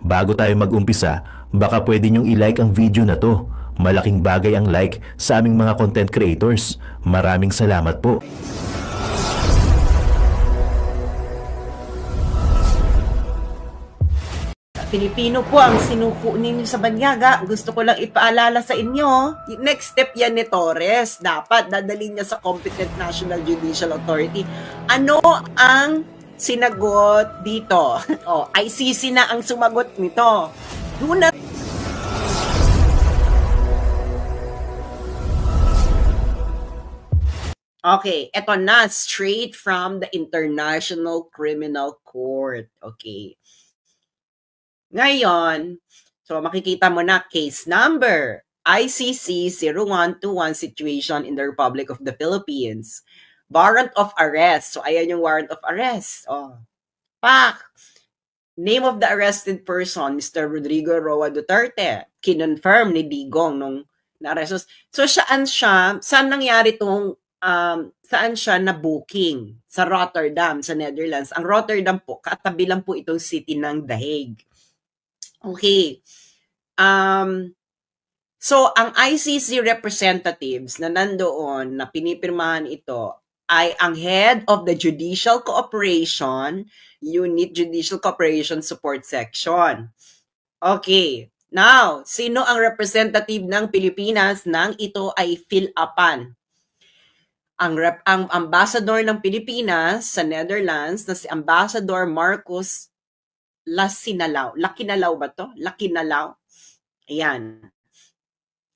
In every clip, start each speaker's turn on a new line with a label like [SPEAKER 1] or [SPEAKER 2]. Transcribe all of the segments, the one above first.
[SPEAKER 1] Bago tayo mag-umpisa, baka pwede nyong i-like ang video na to. Malaking bagay ang like sa aming mga content creators. Maraming salamat po.
[SPEAKER 2] Pilipino po ang sinuko ninyo sa banyaga. Gusto ko lang ipaalala sa inyo, next step yan ni Torres. Dapat dadalhin niya sa competent National Judicial Authority. Ano ang sinagot dito? ICC na ang sumagot nito. Do not Okay, eto na, straight from the International Criminal Court. Okay. Ngayon, so makikita mo na case number ICC 0121 situation in the Republic of the Philippines. Warrant of arrest. So ayan yung warrant of arrest. Pak! Name of the arrested person, Mr. Rodrigo Roa Duterte. Kinonfirm ni Digong nung na-arrest. So saan nangyari itong saan siya na booking? Sa Rotterdam, sa Netherlands. Ang Rotterdam po, katabi lang po itong city ng The Hague. Okay. So, ang ICC representatives na nandoon na pinipirmahan ito ay ang head of the Judicial Cooperation Unit, Judicial Cooperation Support Section. Okay. Now, sino ang representative ng Pilipinas nang ito ay fill-upan? Ang ambassador ng Pilipinas sa Netherlands na si Ambassador Marcos Lakinalaw ba to? Lakinalaw? Ayan.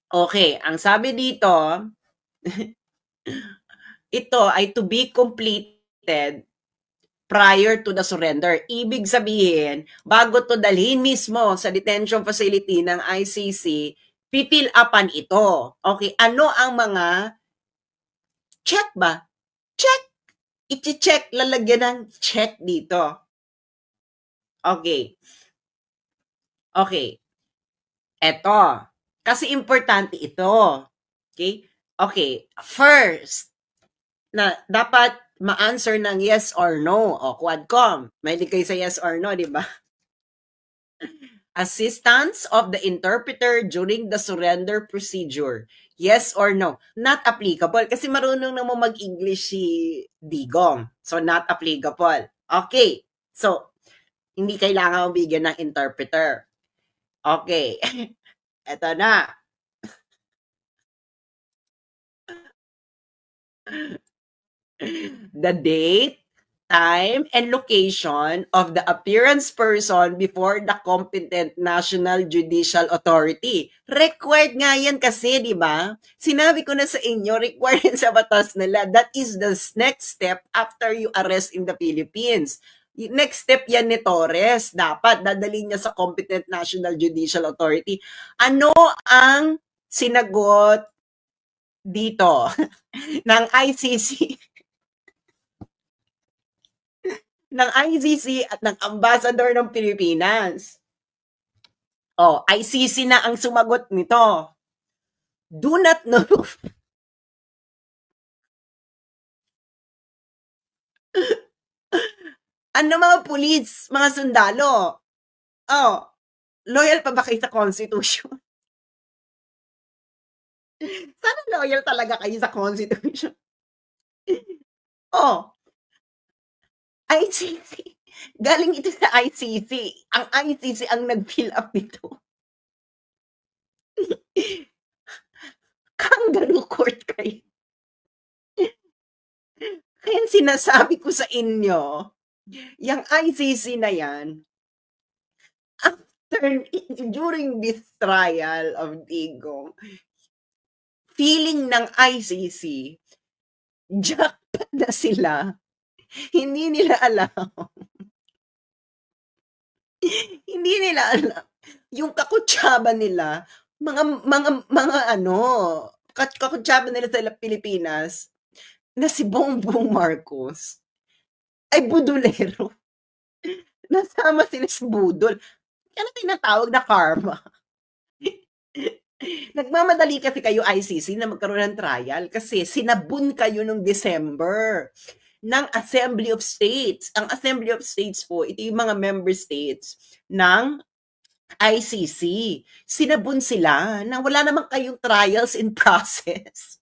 [SPEAKER 2] Okay, ang sabi dito, ito ay to be completed prior to the surrender. Ibig sabihin, bago to dalhin mismo sa detention facility ng ICC, pipil-upan ito. Okay, ano ang mga check ba? Check! I-check, lalagyan ng check dito. Okay. Okay. Eto. Kasi importante ito. Okay? Okay. First, na dapat ma-answer ng yes or no. Quadcom. Mahilig kayo sa yes or no, di ba? Assistance of the interpreter during the surrender procedure. Yes or no? Not applicable. Kasi marunong naman mag-English si Digong. So, not applicable. Okay. So, hindi kailangan bigyan ng interpreter. Okay. Eto na. The date, time, and location of the appearance person before the competent National Judicial Authority. Required nga yan kasi, di ba? Sinabi ko na sa inyo, required sa batas nila. That is the next step after you arrest in the Philippines. Next step yan ni Torres. Dapat dadalhin niya sa competent National Judicial Authority. Ano ang sinagot dito ng ICC? ng ICC at ng Ambassador ng Pilipinas. ICC na ang sumagot nito. Do not know. Ano mga pulis, mga sundalo? Loyal pa ba kayo sa Constitution? Sana loyal talaga kayo sa Constitution. ICC. Galing ito sa ICC. Ang ICC ang nag-fill up nito. Kangaroo court kayo. Kaya sinasabi ko sa inyo, yung ICC na yan, during this trial of Digong, feeling ng ICC, jackpot na sila. Hindi nila alam. Hindi nila alam. Yung kakutsaba nila, kakutsaba nila sa Pilipinas, na si Bongbong Marcos, ay budulero. Nasama sila sa budol. Yan ang tinatawag na karma. Nagmamadali kasi kayo ICC na magkaroon ng trial kasi sinabun kayo nung December ng Assembly of States. Ang Assembly of States po, ito yung mga member states ng ICC. Sinabun sila na wala naman kayong trials in process.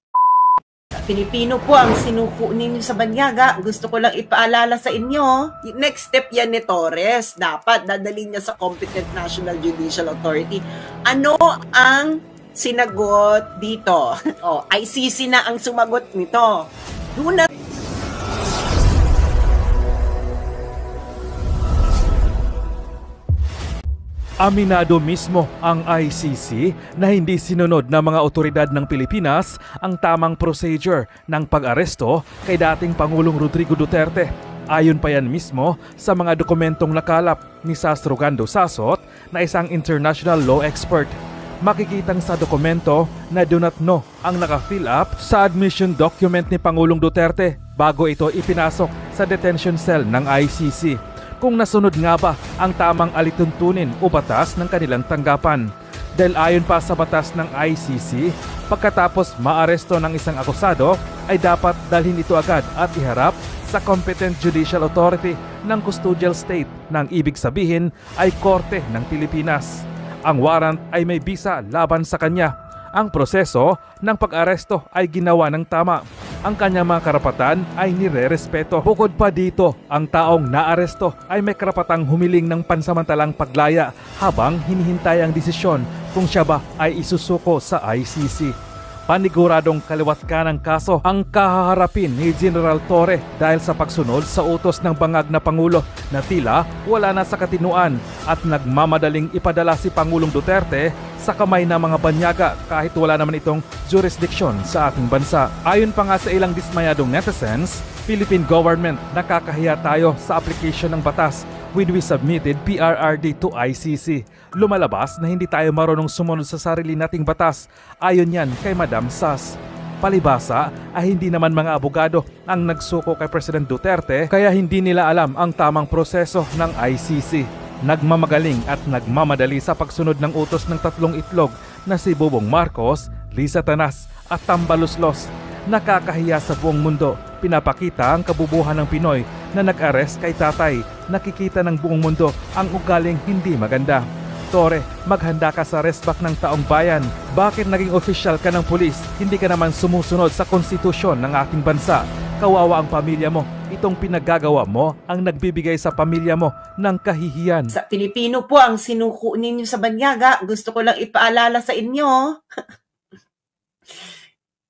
[SPEAKER 2] Pilipino po ang sinuko ninyo sa Banyaga. Gusto ko lang ipaalala sa inyo, next step yan ni Torres. Dapat dadalhin niya sa competent National Judicial Authority. Ano ang sinagot dito? ICC na ang sumagot nito. Doon na
[SPEAKER 3] Aminado mismo ang ICC na hindi sinunod ng mga otoridad ng Pilipinas ang tamang procedure ng pag-aresto kay dating Pangulong Rodrigo Duterte. Ayon pa yan mismo sa mga dokumentong nakalap ni Sastrogando Sasot na isang international law expert. Makikitang sa dokumento na do not know ang naka-fill up sa admission document ni Pangulong Duterte bago ito ipinasok sa detention cell ng ICC. Kung nasunod nga ba ang tamang alituntunin o batas ng kanilang tanggapan. Dahil ayon pa sa batas ng ICC, pagkatapos maaresto ng isang akusado ay dapat dalhin ito agad at iharap sa competent judicial authority ng custodial state nang ibig sabihin ay Korte ng Pilipinas. Ang warrant ay may bisa laban sa kanya. Ang proseso ng pag-aresto ay ginawa ng tama. Ang kanyang mga karapatan ay nire-respeto. Bukod pa dito, ang taong naaresto ay may karapatang humiling ng pansamantalang paglaya habang hinihintay ang desisyon kung siya ba ay isusuko sa ICC. Paniguradong kaliwat ka ng kaso ang kahaharapin ni General Torre dahil sa pagsunod sa utos ng bangag na Pangulo na tila wala na sa katinuan at nagmamadaling ipadala si Pangulong Duterte sa kamay ng mga banyaga kahit wala naman itong jurisdiction sa ating bansa. Ayon pa nga sa ilang dismayadong netizens, Philippine government, nakakahiya tayo sa application ng batas when we submitted PRRD to ICC. Lumalabas na hindi tayo marunong sumunod sa sarili nating batas. Ayon yan kay Madam Sas. Palibasa ay hindi naman mga abogado ang nagsuko kay President Duterte kaya hindi nila alam ang tamang proseso ng ICC. Nagmamagaling at nagmamadali sa pagsunod ng utos ng tatlong itlog na si Bobong Marcos, Lisa Tanas at Tambaluslos. Nakakahiya sa buong mundo. Pinapakita ang kabubuhan ng Pinoy na nag-arrest kay tatay. Nakikita ng buong mundo ang ugaling hindi maganda. Torre, maghanda ka sa arrestback ng taong bayan. Bakit naging official ka ng pulis? Hindi ka naman sumusunod sa konstitusyon ng ating bansa. Kawawa ang pamilya mo. Itong pinaggagawa mo ang nagbibigay sa pamilya mo ng kahihiyan.
[SPEAKER 2] Sa Pilipino po ang sinuko ninyo sa Banyaga. Gusto ko lang ipaalala sa inyo.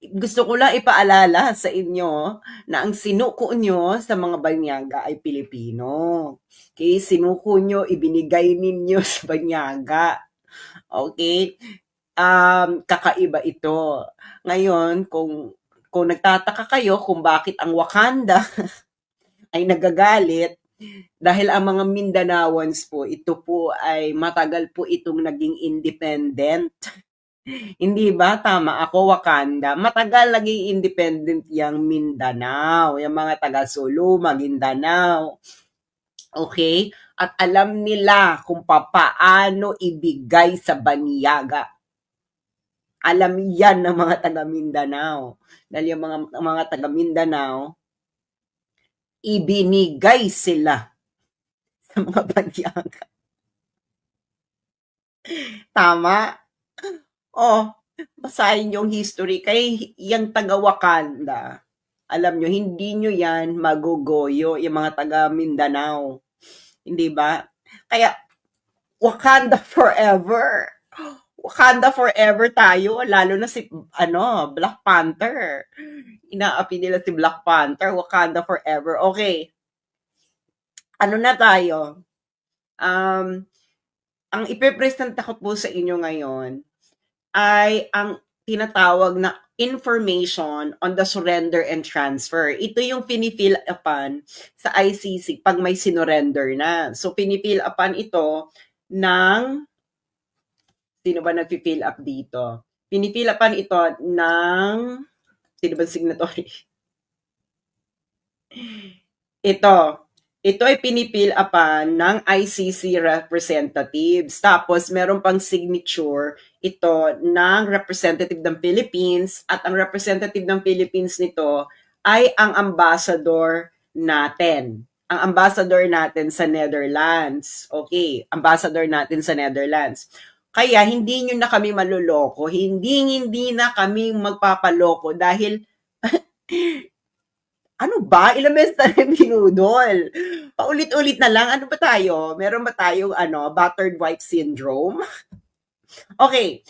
[SPEAKER 2] Gusto ko lang ipaalala sa inyo na ang sinuko nyo sa mga Banyaga ay Pilipino. Okay? Sinuko nyo, ibinigay ninyo sa Banyaga. Okay? Kakaiba ito. Ngayon, kung nagtataka kayo kung bakit ang Wakanda ay nagagalit, dahil ang mga Mindanaoans po, ito po ay matagal po itong naging independent. Hindi ba? Tama ako, Wakanda. Matagal naging independent yung Mindanao. Yung mga taga Sulu, Maguindanao. Okay? At alam nila kung paano ibigay sa Banyaga. Alam yan ng mga taga Mindanao. Dahil yung mga taga Mindanao, ibinigay sila sa mga Banyaga. Tama? Basahin yung history. Kay yung taga Wakanda, alam nyo, hindi nyo yan magugoyo, yung mga taga Mindanao. Hindi ba? Kaya, Wakanda forever. Wakanda forever tayo, lalo na si, Black Panther. Inaapi nila si Black Panther, Wakanda forever. Okay. Ano na tayo? Ang ipipresent ko po sa inyo ngayon ay ang tinatawag na information on the surrender and transfer. Ito yung pinifill upan sa ICC pag may sinurrender na. So, pinifill upan ito ng, sino ba nagpifill up dito? Pinifill upan ito ng, sino ba signatory? Ito ay pinipil upan ng ICC representatives. Tapos, meron pang signature ito ng representative ng Philippines at ang representative ng Philippines nito ay ang ambassador natin. ang ambassador natin sa Netherlands. Okay, ambassador natin sa Netherlands. Kaya hindi nyo na kami maluloko, hindi na kami magpapaloko dahil ano ba? Ilang beses tayo binudol? Paulit-ulit na lang. Ano ba tayo? Meron ba tayong battered wife syndrome? Okay,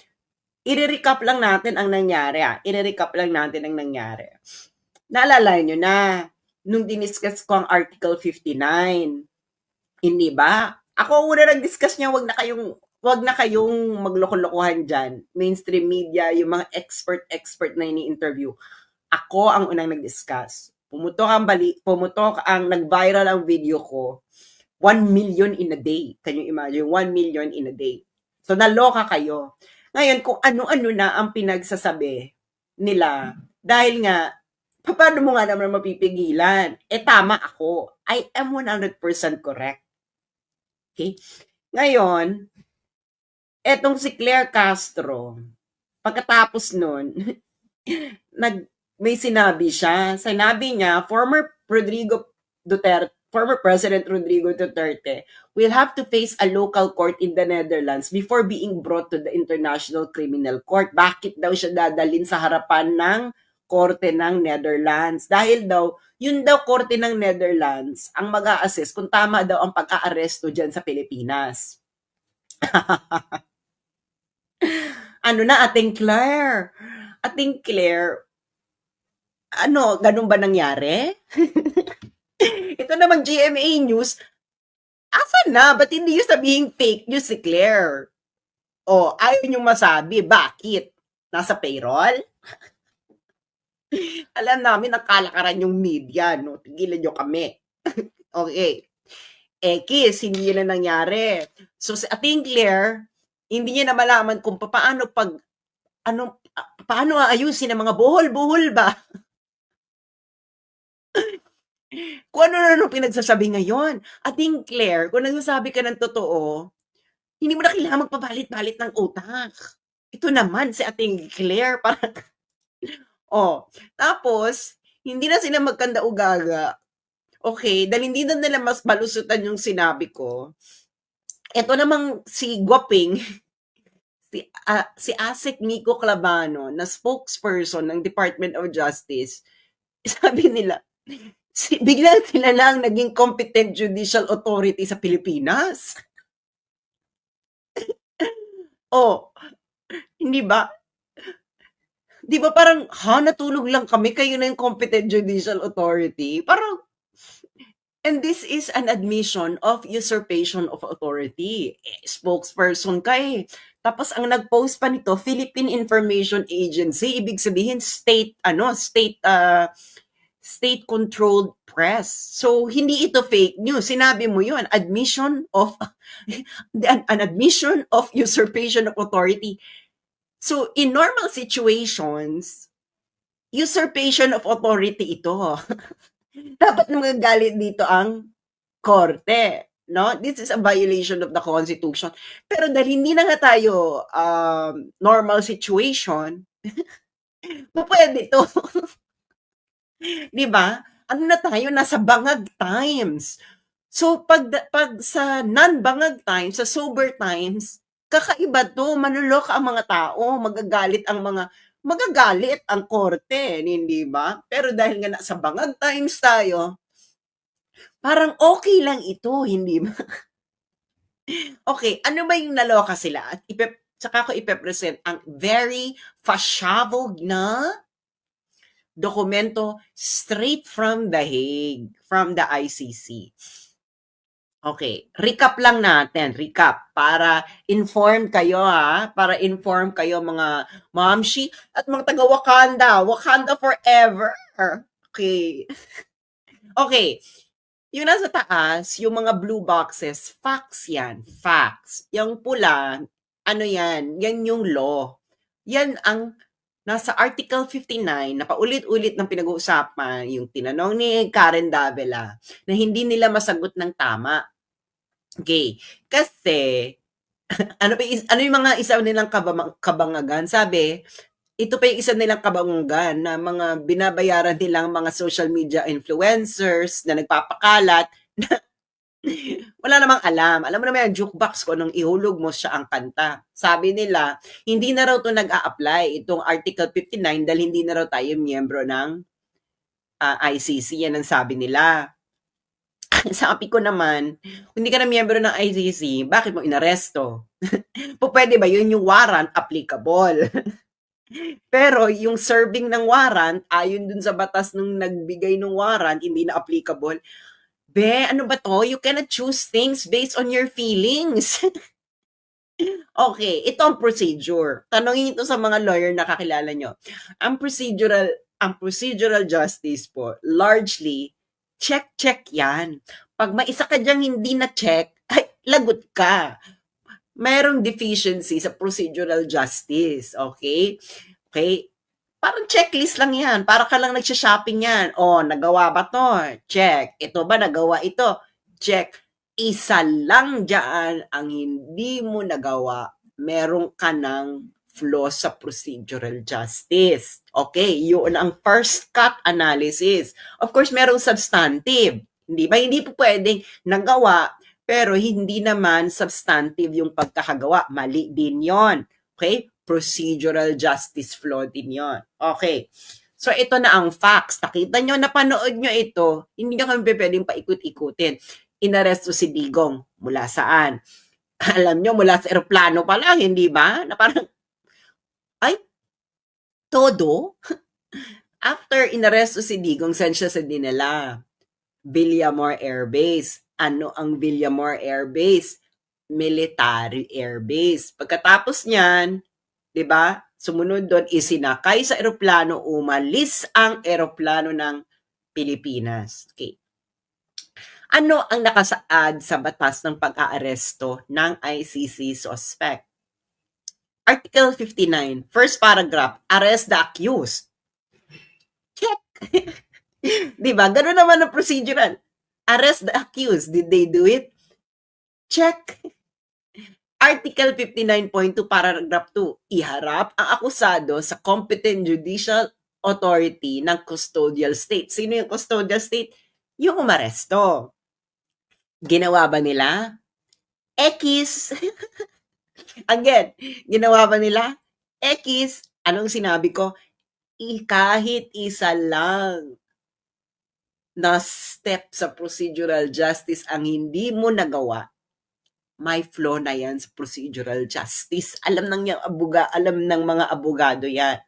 [SPEAKER 2] i-recap lang natin ang nangyari. I-recap lang natin ang nangyari. Naalala nyo na, nung diniscuss ko ang Article 59, hindi ba? Ako una nag-discuss niya, wag na kayong magloko-lokohan dyan. Mainstream media, yung mga expert na ini-interview. Ako ang unang nag-discuss. Pumutok ang nag-viral ang video ko. 1 million in a day. Can you imagine? 1 million in a day. So, naloka kayo. Ngayon, kung ano-ano na ang pinagsasabi nila, dahil nga, paano mo nga naman mapipigilan? Tama ako. I am 100% correct. Okay? Ngayon, etong si Claire Castro, pagkatapos nun, may sinabi siya. Sinabi niya, former President Rodrigo Duterte will have to face a local court in the Netherlands before being brought to the International Criminal Court. Bakit daw siya dadalhin sa harapan ng korte ng Netherlands? Dahil daw, yun daw korte ng Netherlands ang mag-a-assess kung tama daw ang pag-aaresto dyan sa Pilipinas. Ano na, Ating Claire? Ating Claire, ganun ba nangyari? Ito naman GMA News, asan na? Ba't hindi yung sabihing fake news si Claire? Ayaw niyong masabi. Bakit? Nasa payroll? Alam namin, nakalakaran yung media, no? Tigilan niyo kami. Okay. Kiss, hindi yun na nangyari. So, si Ating Claire, hindi niya na malaman kung paano aayusin ang mga buhol-buhol ba? Kung ano pinagsasabi ngayon. Ating Claire, kung nagsasabi ka ng totoo, hindi mo na kailangan magpabalit-balit ng utak. Ito naman si Ating Claire. Parang, tapos, hindi na sila magkanda-ugaga. Okay, dahil hindi na nila mas malusutan yung sinabi ko. Ito namang si Guaping, si Asik Nico Clavano, na spokesperson ng Department of Justice, sabi nila, biglang sila lang naging competent judicial authority sa Pilipinas. Hindi ba? Di ba parang, natulog lang kami, kayo na yung competent judicial authority? Parang, and this is an admission of usurpation of authority. Spokesperson ka eh. Tapos ang nag-post pa nito, Philippine Information Agency, ibig sabihin state-controlled press. So, hindi ito fake news. Sinabi mo yun, an admission of usurpation of authority. So, in normal situations, usurpation of authority ito. Dapat na magagalit dito ang korte. No? This is a violation of the Constitution. Pero dahil hindi na nga tayo normal situation, pwede ito. Diba? Ano na tayo? Nasa bangag times. So, pag sa non-bangag times, sa sober times, kakaiba to. Manulok ang mga tao. Magagalit ang korte. Hindi ba? Pero dahil nga nasa bangag times tayo, parang okay lang ito. Hindi ba? Okay, ano ba yung naloka sila? At saka ko ipepresent ang very fashabog na dokumento straight from The Hague, from the ICC. Okay, recap lang natin, para inform kayo para inform kayo mga mamshi at mga taga Wakanda forever. Okay. Okay. Yung nasa taas, yung mga blue boxes, facts yan, facts. Yung pula, yan yung law. Yan ang nasa Article 59 na paulit-ulit ng pinag-uusapan, yung tinanong ni Karen Davila na hindi nila masagot ng tama. Okay. Kasi, ano yung mga isa nilang kabangagan? Sabi, ito pa yung isa nilang kabangagan na mga binabayaran nilang mga social media influencers na nagpapakalat Wala namang alam. Alam mo naman yung jukebox ko nung ihulog mo siya ang kanta. Sabi nila, hindi na raw to nag-a-apply itong Article 59 dahil hindi na raw tayo miyembro ng ICC. Yan ang sabi nila. Sabi ko naman, kung hindi ka na miyembro ng ICC, bakit mo inaresto? Pwede ba yun yung warrant applicable? Pero yung serving ng warrant, ayon dun sa batas nung nagbigay ng warrant, hindi na applicable. Be, ano ba to? You cannot choose things based on your feelings. Okay, ito ang procedure. Tanongin ito sa mga lawyer na kakilala nyo. Ang procedural justice po, largely, check yan. Pag may isa ka dyang hindi na check, ay, lagot ka. Mayroong deficiency sa procedural justice. Okay? Okay? Parang checklist lang yan. Para ka lang nagsha-shopping yan. O, nagawa ba to? Check. Ito ba nagawa ito? Check. Isa lang dyan ang hindi mo nagawa. Meron ka ng flaw sa procedural justice. Okay, yun ang first cut analysis. Of course, merong substantive. Hindi ba? Hindi po pwedeng nagawa, pero hindi naman substantive yung pagkakagawa. Mali din yon. Okay? Procedural justice flaw din yon. Okay. So, ito na ang facts. Nakita nyo, napanood nyo ito. Hindi nyo kami pwedeng paikot-ikutin. Inaresto si Digong. Mula saan? Alam nyo, mula sa aeroplano pa lang, hindi ba? Na parang, ay, todo? After inaresto si Digong, saan siya sa dinala? Villamor Air Base. Ano ang Villamor Air Base? Military Air Base. Pagkatapos niyan, 'di ba? Sumunod doon, isinakay sa eroplano, umalis ang eroplano ng Pilipinas. Okay. Ano ang nakasaad sa batas ng pag-aaresto ng ICC suspect? Article 59, first paragraph, arrest the accused. Check. 'Di ba? Ganun naman ang procedural. Arrest the accused. Did they do it? Check. Article 59.2, paragraph 2, iharap ang akusado sa competent judicial authority ng custodial state. Sino yung custodial state? Yung umaresto. Ginawa ba nila? X. Again, ginawa ba nila? X. Anong sinabi ko? Kahit isa lang na step sa procedural justice ang hindi mo nagawa, may flaw na yan sa procedural justice. Alam ng mga abogado yan.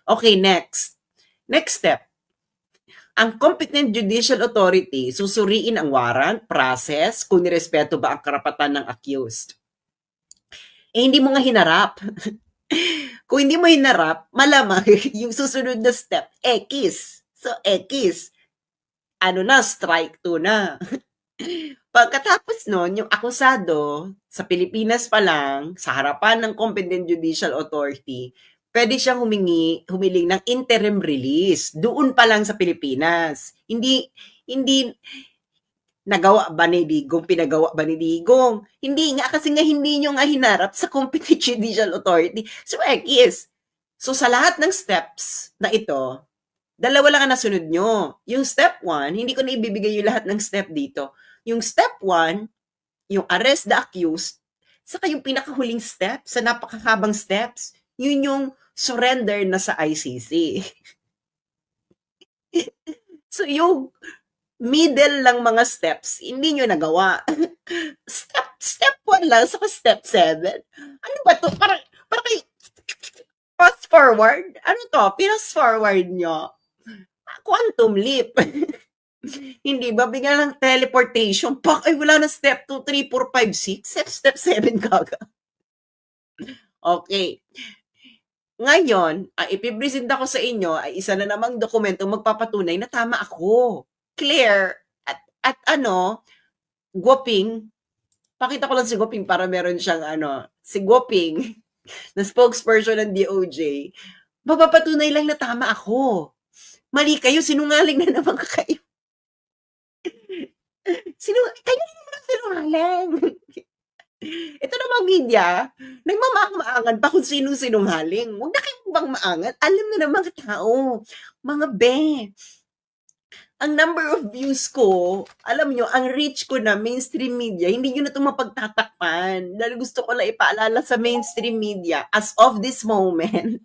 [SPEAKER 2] Okay, next. Next step. Ang competent judicial authority susuriin ang warrant, process, kung nirespeto ba ang karapatan ng accused. Hindi mo nga hinarap. Kung hindi mo hinarap, malamang yung susunod na step, X. So, X. Ano na, strike 2 na. Pagkatapos nun, yung akusado sa Pilipinas pa lang, sa harapan ng competent judicial authority, pwede siyang humiling ng interim release. Doon pa lang sa Pilipinas. Hindi nagawa ba ni Digong, pinagawa ba ni Digong? Hindi nga, kasi nga hindi nyo nga hinarap sa competent judicial authority. So, X. So, sa lahat ng steps na ito, dalawa lang ang nasunod nyo. Yung step 1, hindi ko na ibibigay yung lahat ng step dito. Yung step 1, yung arrest the accused, saka yung pinakahuling step, sa napakakabang steps, yun yung surrender na sa ICC. So yung middle lang mga steps, hindi nyo nagawa. Step 1 lang, saka step 7. Ano ba to? Parang kayo, fast forward? Ano to? Fast forward nyo? Quantum leap. Hindi ba? Bigyan ng teleportation. Ay, wala na step 2, 3, 4, 5, 6. Step 7 kaga. Okay. Ngayon, ang ipipresent ko sa inyo ay isa na namang dokumento magpapatunay na tama ako. Clear. At Guoping. Pakita ko lang si Guoping para meron siyang si Guoping, na spokesperson ng DOJ, mapapatunay lang na tama ako. Mali kayo, sinungaling na naman kayo. Kayo naman sinungaling. Ito namang media, nagmamaang-maangan pa kung sino sinungaling. Huwag na kayong bang maangat. Alam na naman tao, mga be. ang number of views ko, alam nyo, ang reach ko na mainstream media, hindi nyo na ito mapagtatakpan. Dahil gusto ko lang ipaalala sa mainstream media, as of this moment,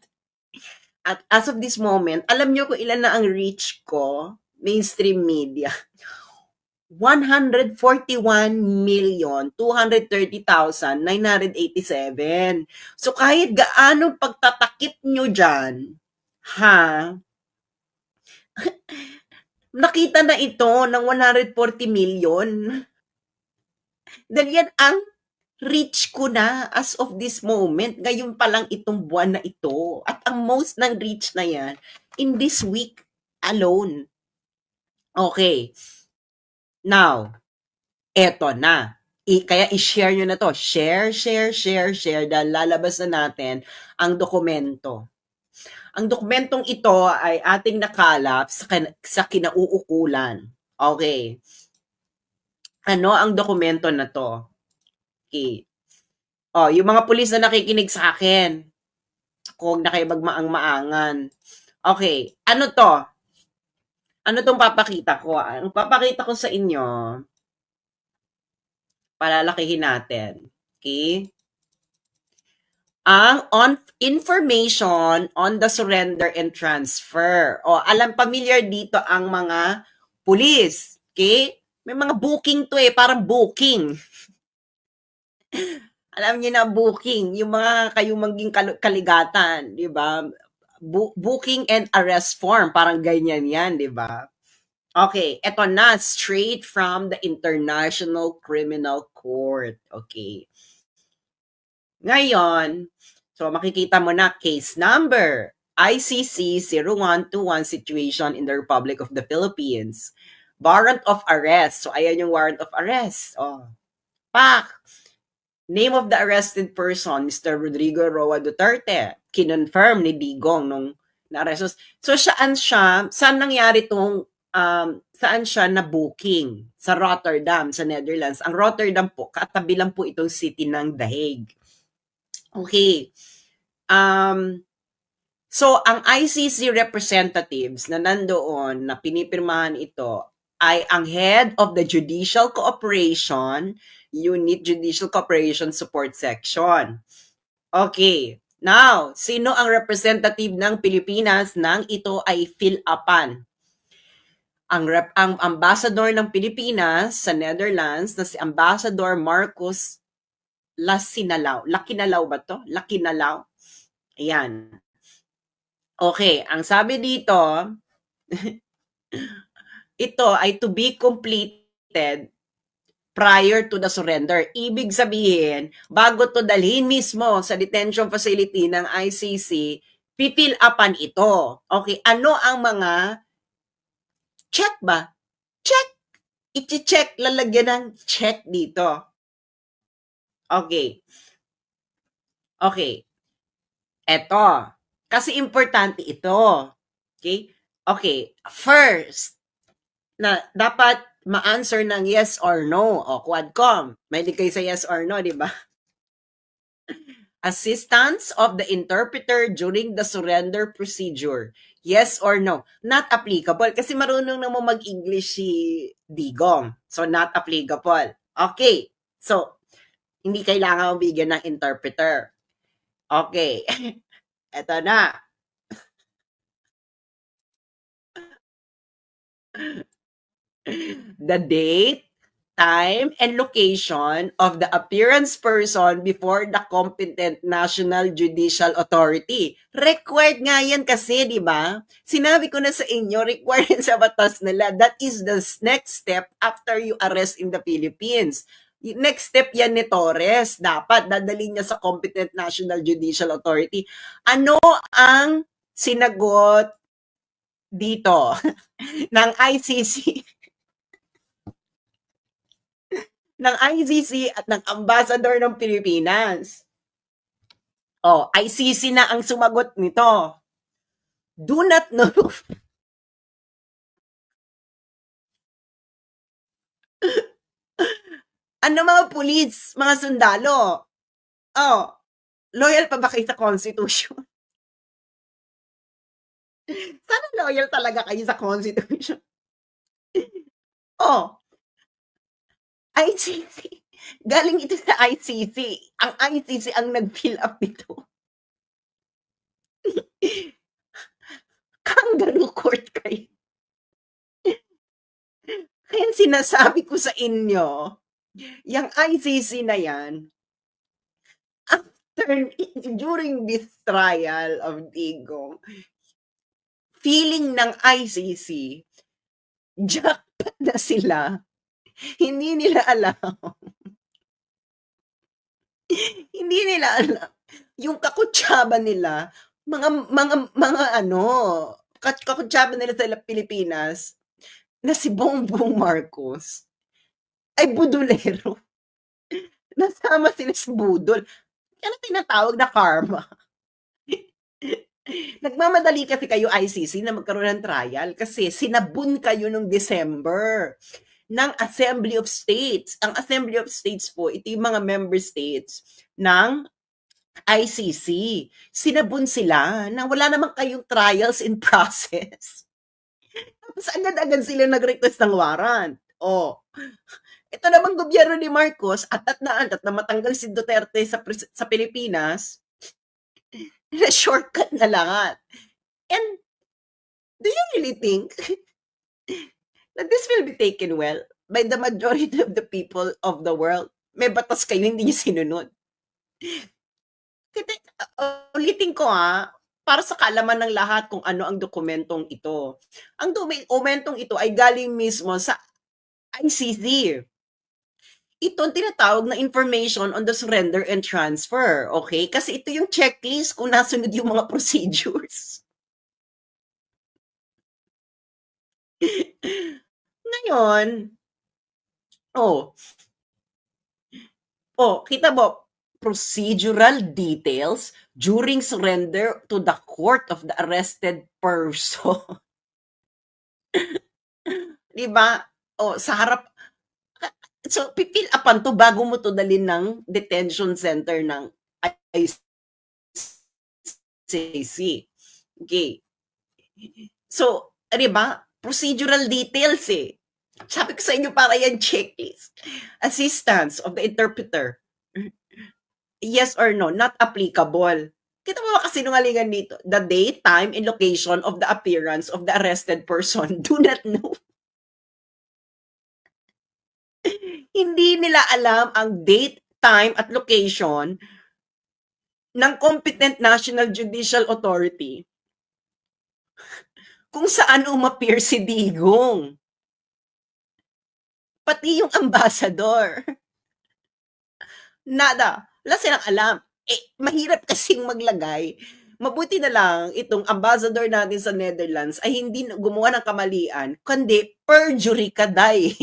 [SPEAKER 2] alam nyo kung ilan na ang reach ko, mainstream media. 141,230,987. So kahit gaano pagtatakip nyo dyan, nakita na ito ng 140 million. Dahil yan ang reach ko na as of this moment. Ngayon pa lang itong buwan na ito. At ang most ng reach na yan in this week alone. Okay. Now, eto na. Kaya i-share nyo na to. Share. Dahil lalabas na natin ang dokumento. Ang dokumentong ito ay ating nakalap sa kinauukulan. Okay. Ano ang dokumento na to? Okay. Yung mga pulis na nakikinig sa akin, kung na kayo magmaang-maangan. Okay. Ano to? Ano tong papakita ko? Ang papakita ko sa inyo, palalakihin natin. Okay? Ang information on the surrender and transfer. Familiar dito ang mga pulis. Okay? May mga booking to parang booking. Alam niyo na booking, yung mga kayong maging kaligatan, di ba? Booking and arrest form, parang ganyan yan, di ba? Okay, eto na, straight from the International Criminal Court. Okay. Ngayon, so makikita mo na case number, ICC 0121 situation in the Republic of the Philippines. Warrant of arrest. So ayan yung warrant of arrest. Pak! Name of the arrested person, Mr. Rodrigo Roa Duterte. Kinonfirm ni Digong nung na-arrest. So saan nangyari itong, saan siya na-booking? Sa Rotterdam, sa Netherlands. Ang Rotterdam po, katabi lang po itong city ng The Hague. Okay. So ang ICC representatives na nandoon na pinipirmahan ito ay ang head of the Judicial Cooperation Unit, Judicial Cooperation Support Section. Okay. Now, sino ang representative ng Pilipinas nang ito ay fill-upan? Ang ambassador ng Pilipinas sa Netherlands na si Ambassador Marcos Lakinalaw ba to? Lakinalaw? Ayan. Okay, ang sabi dito, ito ay to be completed prior to the surrender. Ibig sabihin, bago to dalhin mismo sa detention facility ng ICC, pipil upan ito. Okay, ano ang mga check ba? Check! I-check, lalagyan ng check dito. Okay. Okay. Eto. Kasi importante ito. Okay? Okay. First, na dapat ma-answer ng yes or no. Quadcom. May kayo sa yes or no, di ba? Assistance of the interpreter during the surrender procedure. Yes or no? Not applicable. Kasi marunong naman mag-English si Digong. So, not applicable. Okay. So, hindi kailangan mabigyan ng interpreter. Okay. Eto na. The date, time, and location of the appearance person before the competent National Judicial Authority. Required nga yan kasi, di ba? Sinabi ko na sa inyo, required sa batas nila. That is the next step after you arrest in the Philippines. Next step yan ni Torres. Dapat dadalhin niya sa competent National Judicial Authority. Ano ang sinagot dito ng ICC? ng ICC at ng Ambassador ng Pilipinas. ICC na ang sumagot nito. Do not know. Ano mga pulis, mga sundalo? Loyal pa ba kayo sa Constitution? Sana loyal talaga kayo sa Constitution. Oh, ICC. Galing ito sa ICC. Ang ICC ang nag-fill up nito. Kangaroo court kayo. Kaya sinasabi ko sa inyo, yung ICC na yan, during this trial of Digong, feeling ng ICC, jackpot na sila. Hindi nila alam. Hindi nila alam. Yung kakutsaba nila, kakutsaba nila sa Pilipinas, na si Bongbong Marcos, ay budulero. Nasama sila sa budol. Yan ang tinatawag na karma. Nagmamadali kasi kayo ICC na magkaroon ng trial kasi sinabun kayo nung December ng Assembly of States. Ang Assembly of States po, ito yung mga member states ng ICC. Sinabun sila na wala naman kayong trials in process. Tapos agad-agad sila nag-request ng warrant. Ito naman gobyerno ni Marcos, atat na matanggal si Duterte sa Pilipinas, na shortcut na lahat. And do you really think that this will be taken well by the majority of the people of the world? May batas kayo, hindi niyo sinunod. Ulitin ko para sa kaalaman ng lahat kung ano ang dokumentong ito. Ang dokumentong ito ay galing mismo sa ICC. Ito ang tinatawag na information on the surrender and transfer. Okay? Kasi ito yung checklist kung nasunod yung mga procedures. Ngayon, kita mo, procedural details during surrender to the court of the arrested person. Diba? Sa harap. So, pipil upan to bago mo to dalhin ng detention center ng ICC. Okay. So, diba? Procedural details Sabi ko sa inyo para yan checklist. Assistance of the interpreter. Yes or no, not applicable. Kita mo ba kasinungalingan dito? The date, time, and location of the appearance of the arrested person do not know. Hindi nila alam ang date, time, at location ng competent National Judicial Authority kung saan umappear si Digong. Pati yung ambassador. Nada. Wala silang alam. Mahirap kasing maglagay. Mabuti na lang itong ambassador natin sa Netherlands ay hindi gumawa ng kamalian, kundi perjury ka, day.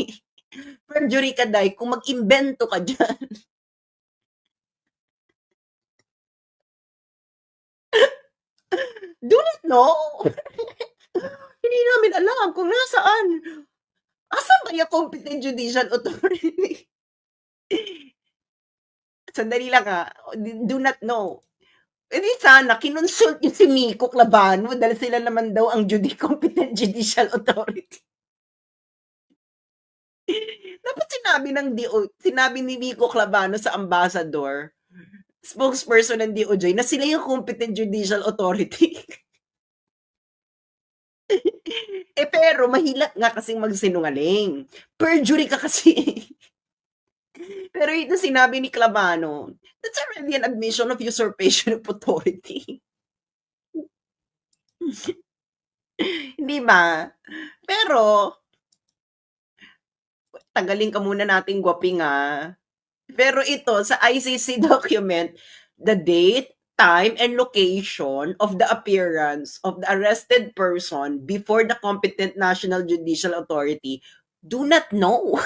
[SPEAKER 2] Perjury ka, day, kung mag-imbento ka dyan. Do not know. Hindi namin alam kung nasaan. Asan ba yung competent judicial authority? Sandali lang do not know. Hindi sana, kinonsult yung si Miko Clavano dahil sila naman daw ang competent judicial authority. Dapat sinabi ni Miko Clavano sa ambassador, spokesperson ng DOJ, na sila yung competent judicial authority. Pero mahilak nga kasing magsinungaling. Perjury ka kasi. Pero ito sinabi ni Clavano, that's already an admission of usurpation of authority. Hindi ba? Pero, tagalin ka muna nating gwaping Pero ito, sa ICC document, the date, time, and location of the appearance of the arrested person before the competent National Judicial Authority do not know.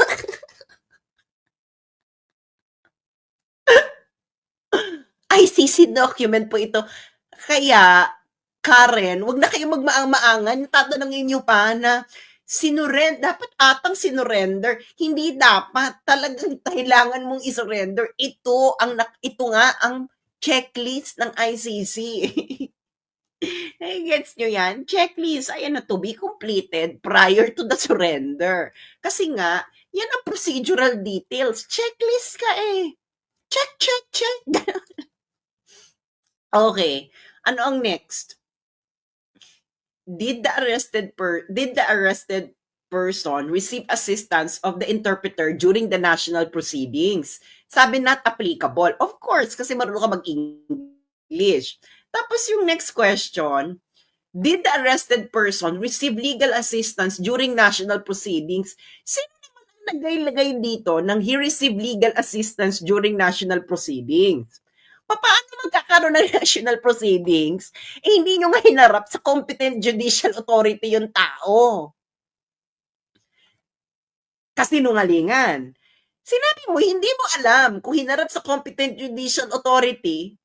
[SPEAKER 2] ICC document po ito. Kaya, Karen, wag na kayo magmaang-maangan. Tatanungin nyo pa na dapat atang sinurrender. Hindi dapat. Talagang kailangan mong isurrender. Ito nga ang checklist ng ICC. Gets nyo yan? Checklist, ayan na, to be completed prior to the surrender. Kasi nga, yan ang procedural details. Checklist ka eh. Check, check, check. Okay. Ano ang next? Did the arrested person receive assistance of the interpreter during the national proceedings? Sabi not applicable. Of course, kasi marunong ka mag-English. Tapos yung next question, did the arrested person receive legal assistance during national proceedings? Sino naman ang naglagay dito nang he received legal assistance during national proceedings? Paano magkakaroon ng national proceedings? Hindi nyo nga hinarap sa competent judicial authority yung tao. Kasinungalingan. Sinabi mo, hindi mo alam kung hinarap sa competent judicial authority,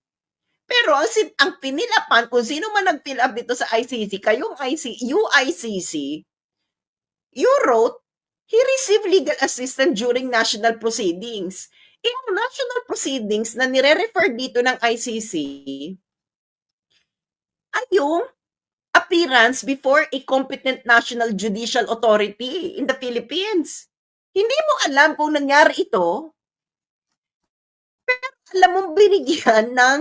[SPEAKER 2] pero ang pinilapan, kung sino man nag-fill up dito sa ICC, kayong UICC, you wrote, he received legal assistance during national proceedings. Ang national proceedings na nire-refer dito ng ICC ay yung appearance before a competent national judicial authority in the Philippines. Hindi mo alam kung nangyari ito, pero alam mong binigyan ng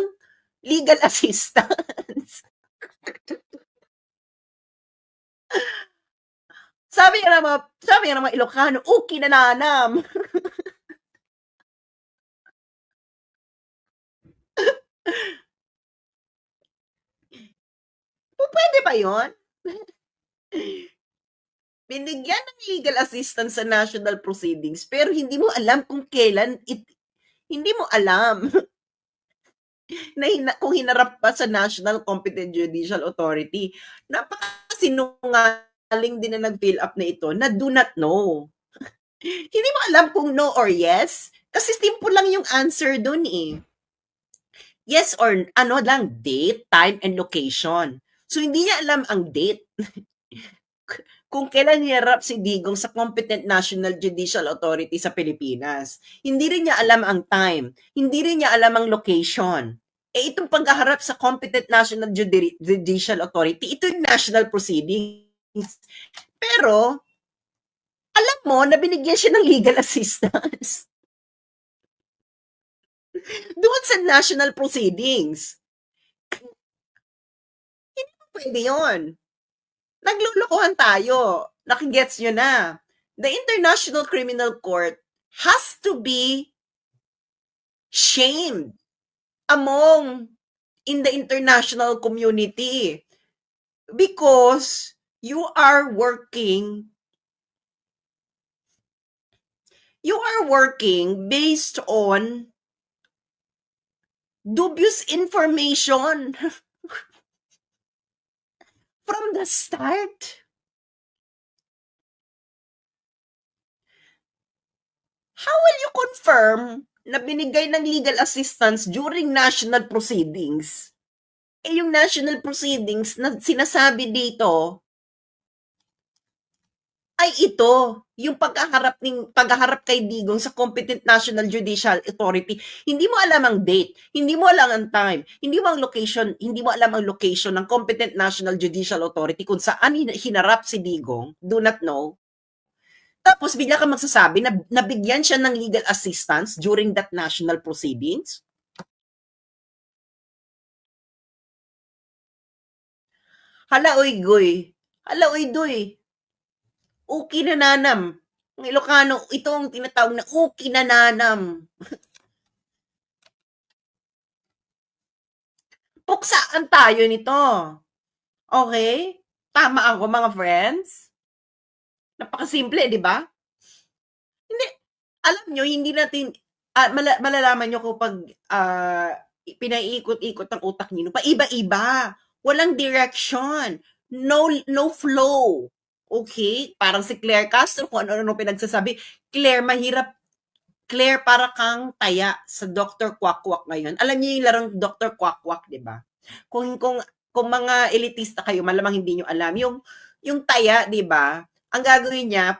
[SPEAKER 2] legal assistance. Sabi nga ng mga Ilocano, kinananam. Pwede ba yun? Binigyan ng legal assistance sa national proceedings, pero hindi mo alam kung kailan hindi mo alam na kung hinarap pa sa National Competent Judicial Authority. Napakasinungaling din na nag-fill up na ito na do not know. Hindi mo alam kung no or yes, kasi simple lang yung answer dun eh. Yes or date, time, and location. So, hindi niya alam ang date. Kung kailan hinarap si Digong sa Competent National Judicial Authority sa Pilipinas. Hindi rin niya alam ang time. Hindi rin niya alam ang location. Itong pagkaharap sa Competent National Judicial Authority, ito yung national proceedings. Pero, alam mo na binigyan siya ng legal assistance doon sa national proceedings. Hindi mo pwede yun. Naglulukuhan tayo. Nakigets nyo na. The International Criminal Court has to be shamed in the international community because you are working based on dubious information from the start. How will you confirm na binigay ng legal assistance during national proceedings? Yung national proceedings na sinasabi dito ay ito, yung paghaharap kay Digong sa Competent National Judicial Authority. Hindi mo alam ang date, hindi mo alam ang time, hindi mo alam ang location ng Competent National Judicial Authority kung saan hinarap si Digong, do not know. Tapos bigla ka magsasabi na nabigyan siya ng legal assistance during that national proceedings? Hala oy goy. Hala oy doy. Kinananam. Ang Ilocano, ito ang tinatawag na kinananam. Puksaan tayo nito. Okay? Tama ako mga friends? Napakasimple, di ba? Hindi. Alam nyo, hindi natin, malalaman nyo kapag pinaiikot-ikot ang utak nyo. Paiba-iba. Walang direction. No flow. Okay? Parang si Claire Castro, kung ano-ano pinagsasabi. Claire, para kang taya sa Dr. Quack-Quack ngayon. Alam niyo yung larong Dr. Quack-Quack, di ba? Kung mga elitista kayo, malamang hindi nyo alam. Yung taya, di ba? Ang gagawin niya,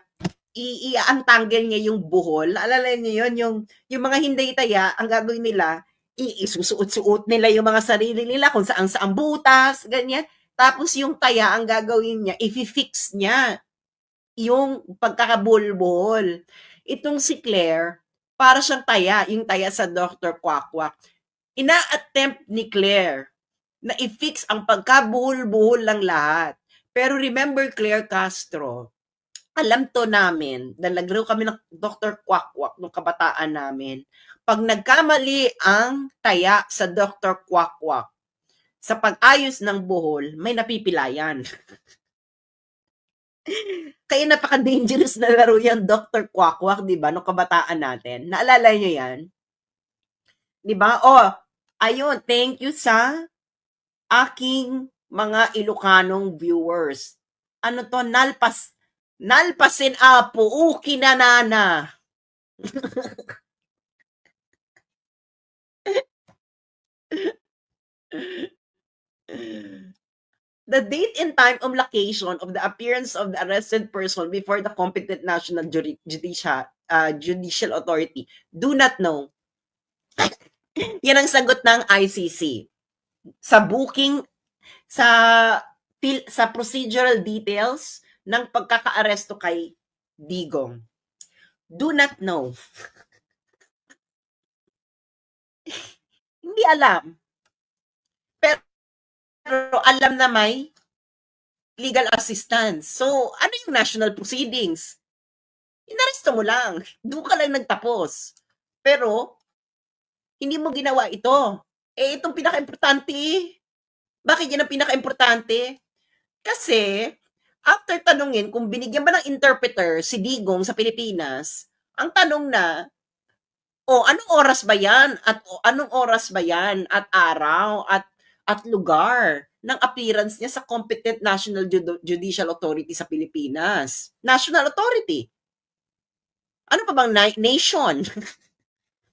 [SPEAKER 2] iaantanggal niya yung buhol. Alala niyo yun, yung mga hindi taya, ang gagawin nila, isusuot-suot nila yung mga sarili nila kung saan butas, ganyan. Tapos yung taya, ang gagawin niya, i-fix niya yung pagkakabulbol. Itong si Claire, para siyang taya, yung taya sa Dr. Quack-Quack. Ina-attempt ni Claire na i-fix ang pagkabuhol-buhol ng lahat. Pero remember Claire Castro, alam to namin, nalagro kami ng Dr. Quack-Quack nung kabataan namin. Pag nagkamali ang taya sa Dr. Quack-Quack, sa pag-ayos ng buhol, may napipilayan. Kaya napaka-dangerous na laro yan, Dr. Quack-Quack, di ba? Nung kabataan natin. Naalala nyo yan? Di ba? Oh, ayun, thank you sa aking mga Ilocanong viewers. Ano to? Nalpasin apo, uki na nana. The date and time of location of the appearance of the arrested person before the competent national judicial authority do not know. Yan ang sagot ng ICC. Sa booking, sa procedural details ng pagkakaaresto kay Digong. Do not know. Hindi alam. Pero alam na may legal assistance. So, ano yung national proceedings? Inaresto mo lang. Doon ka lang nagtapos. Pero, hindi mo ginawa ito. Itong pinaka-importante. Bakit yan ang pinaka-importante? Kasi, after tanungin kung binigyan ba ng interpreter si Digong sa Pilipinas, ang tanong na, anong oras ba yan? At anong oras ba yan? At araw? At lugar ng appearance niya sa competent national judicial authority sa Pilipinas. National authority. Ano pa bang nation?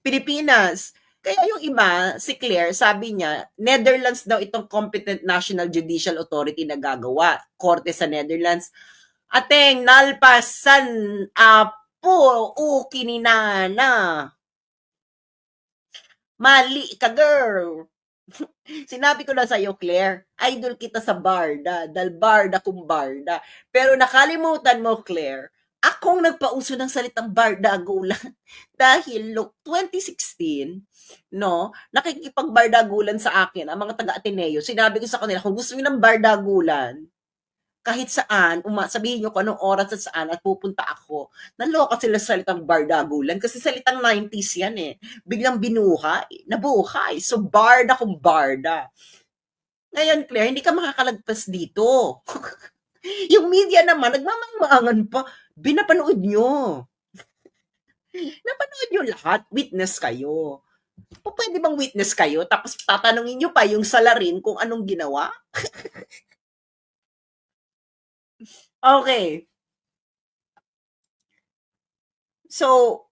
[SPEAKER 2] Pilipinas. Kaya yung iba, si Claire, sabi niya, Netherlands daw itong competent national judicial authority na gagawa. Korte sa Netherlands. Ateng, nalpasan, apo, uki ni nana. Mali ka, girl. Sinabi ko na sa'yo, Claire, idol kita sa Barda, dal Barda kung Barda. Pero nakalimutan mo, Claire, akong nagpauso ng salitang bardagulan. Dahil, look, 2016, no, nakikipag-bardagulan sa akin, ang mga taga-Ateneo, sinabi ko sa kanila, kung gusto niyo ng bardagulan, kahit saan, sabihin nyo kung anong oras at saan at pupunta ako. Naloka sila sa salitang bardagulan kasi salitang 90s yan eh. Biglang nabuhay. So barda kung barda. Ngayon, Claire, hindi ka makakalagpas dito. Yung media naman, nagmamangmangan pa. Binapanood nyo. Napanood nyo lahat. Witness kayo. O pwede bang witness kayo? Tapos tatanungin nyo pa yung salarin kung anong ginawa? Okay. So,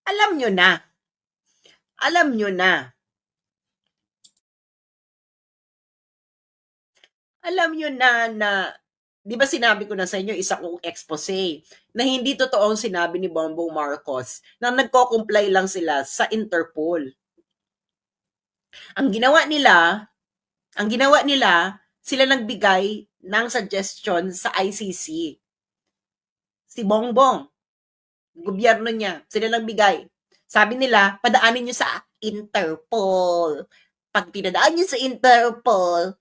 [SPEAKER 2] alam nyo na. Alam nyo na. Alam nyo na, di ba sinabi ko na sa inyo, isa kong expose, na hindi totoo ang sinabi ni Bongbong Marcos, na nagko-comply lang sila sa Interpol. Ang ginawa nila, sila nagbigay ng suggestion sa ICC. Si Bongbong, gobyerno niya, sila nagbigay. Sabi nila, padaanin nyo sa Interpol. Pag pinadaan nyo sa Interpol,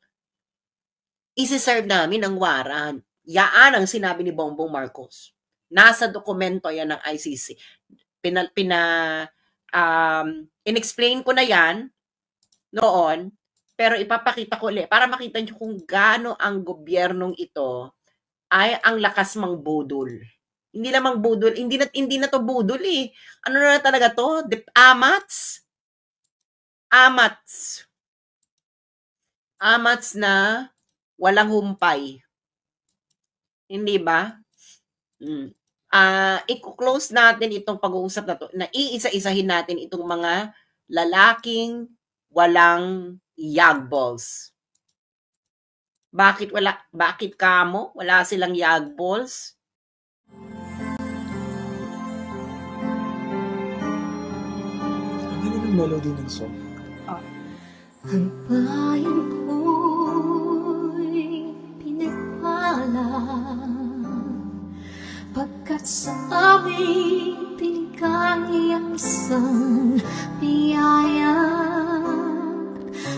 [SPEAKER 2] isi-serve namin ang warrant. Yaan ang sinabi ni Bongbong Marcos. Nasa dokumento yan ng ICC. In-explain ko na yan noon, pero ipapakita ko ulit para makita nyo kung gaano ang gobyernong ito ay ang lakas mang budol. Hindi lamang budol, hindi na to budol eh. Ano na talaga to? Amats na walang humpay. Hindi ba? I-close natin itong pag-uusap na to, na iisa-isahin natin itong mga lalaking walang yagballs. Bakit kamo? Wala silang yagballs?
[SPEAKER 4] Ano yung melody ng song? Ang bayan ko'y pinagpala, pagkat sa amin pinigay ang isang biyaya.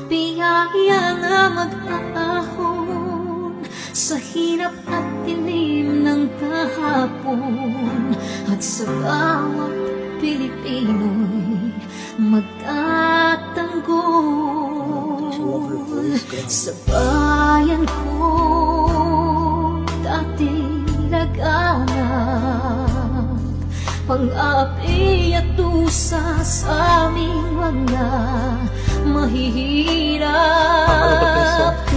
[SPEAKER 4] Biyaya nga mag-aahon sa hirap at dilim ng kahapon, at sa bawat Pilipino'y magtatanggol. Sa bayan ko dating laganap, pang-api at dusa sa aming mga mahihirap.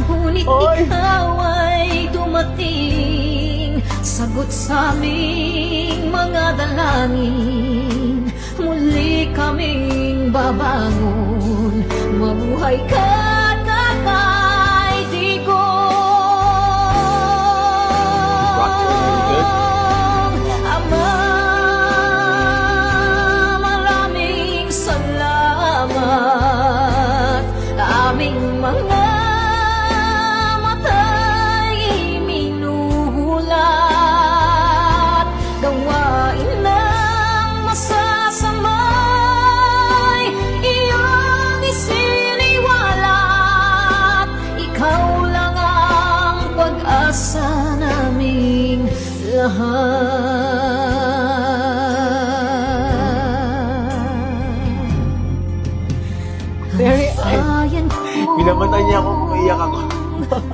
[SPEAKER 4] Ngunit ikaw ay dumating, sagot sa aming mga dalangin. Muli kaming babangon, mabuhay ka, Tatay Digong. Ama, maraming salamat. Aming mga mata'y minuhulat, gawain ng masasamay iyong isiniwalat. Ikaw lang ang pag-asa naming lahat. Bayan ko,
[SPEAKER 5] Pinamatay niya ako kung iyak ako.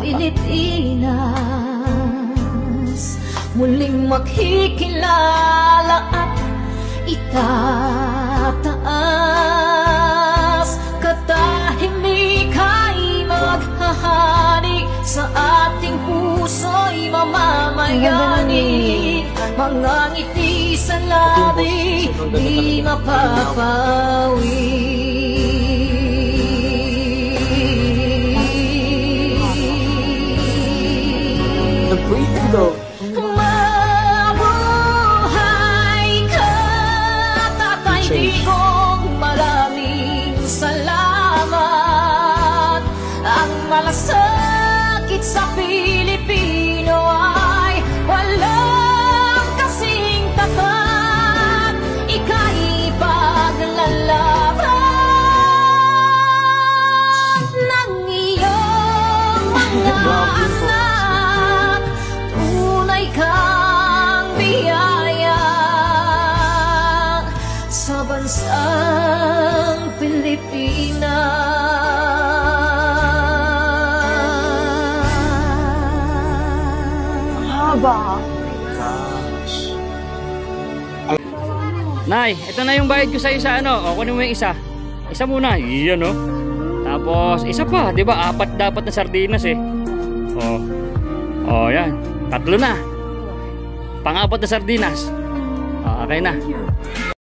[SPEAKER 4] Pilipinas, muling makikilala at itataas. Katahimik ay maghahari, sa ating puso'y mamamayani. Mga ngiti sa labi, di mapapawi.
[SPEAKER 5] Breathing though.
[SPEAKER 4] Mabuhay ka, Tatay Digong, maraming salamat. Ang malasakit sa Pilipino ay walang kasing tapat. Ika'y paglalaban ng iyong mga anak. Tunay kang biyaya sa bansang Pilipinas.
[SPEAKER 2] Haba.
[SPEAKER 5] Gosh.
[SPEAKER 6] Nay, ito na yung bayad ko sa isa, ano? O, kunin mo yung isa. Isa muna, iyan, no? Tapos, isa pa, di ba? 4 dapat na sardinas, eh. Yan. 3 na. Pang-4 na sardinas. Okay na.